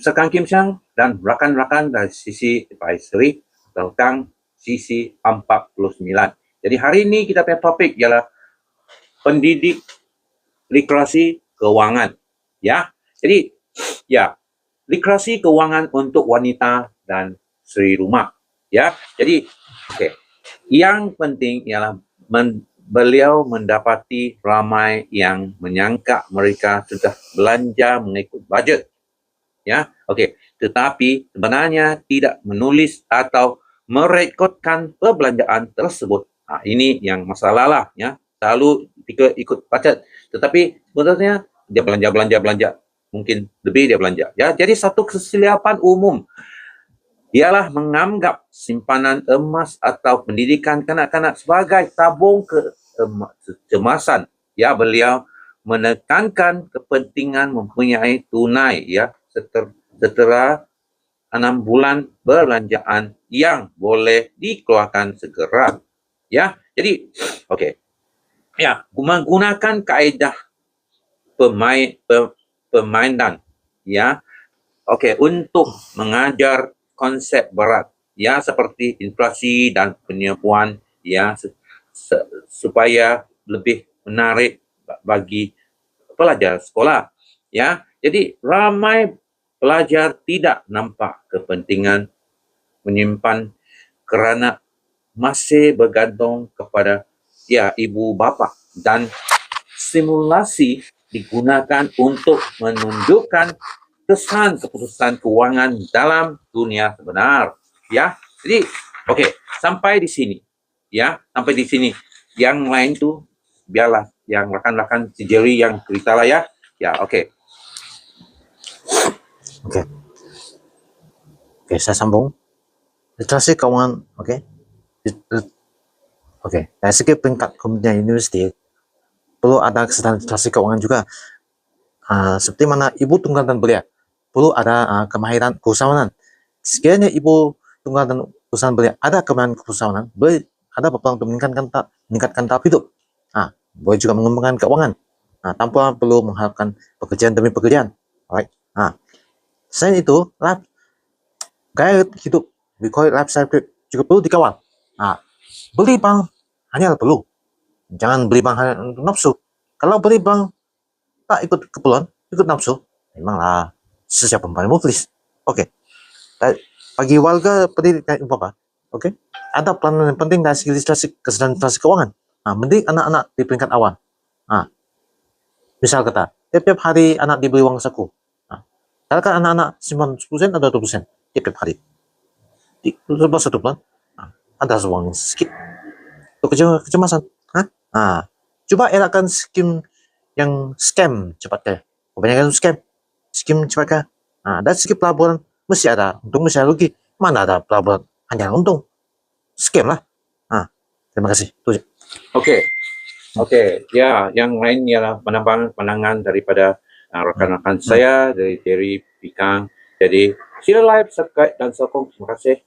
Sekarang Kim Chang dan rakan-rakan dari sisi advisory tentang sisi 49. Jadi hari ini kita punya topik ialah pendidik literasi keuangan. Ya, jadi ya, literasi keuangan untuk wanita dan seri rumah. Ya, jadi okey. Yang penting ialah beliau mendapati ramai yang menyangka mereka sudah belanja mengikut bajet. Ya, okey. Tetapi sebenarnya tidak menulis atau merekodkan perbelanjaan tersebut. Ini yang masalah lah, ya. Selalu ikut bajet. Tetapi sebenarnya dia belanja. Mungkin lebih dia belanja. Ya, jadi satu kesilapan umum ialah menganggap simpanan emas atau pendidikan kanak-kanak sebagai tabung kecemasan. Ya, beliau menekankan kepentingan mempunyai tunai, ya, setelah 6 bulan belanjaan yang boleh dikeluarkan segera. Ya, jadi okey. Ya, menggunakan kaedah permainan, ya. Okey, untuk mengajar konsep berat, ya, seperti inflasi dan penipuan, ya, supaya lebih menarik bagi pelajar sekolah, ya. Jadi ramai pelajar tidak nampak kepentingan menyimpan kerana masih bergantung kepada, ya, ibu bapa, dan simulasi digunakan untuk menunjukkan kesan keputusan kewangan dalam dunia sebenar. Ya, jadi okey, sampai di sini. Ya, sampai di sini. Yang lain tu biarlah yang rakan-rakan si Jerry yang cerita lah, ya. Ya, okey. Okey. Okey, saya sambung. Literasi keuangan, okey. Okey, dari segi peringkat kemudian universiti perlu ada kesadaran literasi keuangan juga. Seperti mana ibu tunggal dan belia perlu ada kemahiran keusahawanan. Sekiranya ibu tunggal dan usahawan belia ada kemahiran keusahawanan, boleh ada berpeluang untuk meningkatkan taraf hidup. Boleh juga mengembangkan keuangan tanpa perlu mengharapkan pekerjaan demi pekerjaan. Alright. Selain itu, gaya hidup, we call it lifestyle juga perlu dikawal. Beli barang hanya perlu, jangan beli barang hanya untuk nafsu. Kalau beli barang tak ikut keperluan, ikut nafsu, memanglah sesiapa paling muflis. Okey. Bagi warga pendidikan ibu bapa, okey, ada peranan yang penting dari segi kesadaran literasi keuangan. Mendidik anak-anak di peringkat awal. Misal kata, tiap-tiap hari anak diberi wang saku. Katakan anak-anak simpan 10% atau 20% tiap-tiap hari. Lepas 1 bulan, ada uang sedikit untuk kecemasan. Coba elakkan skim yang scam cepat kaya. Kebanyakan skim cepat kaya. Dan skim pelaburan mesti ada untung, mesti ada rugi. Mana ada pelaburan hanya untung? Scam lah. Terima kasih. Itu. Okey. Ya, yang lain ialah pandangan daripada rakan-rakan saya dari Terry Pikang. Jadi sila like, subscribe dan sokong. Terima kasih.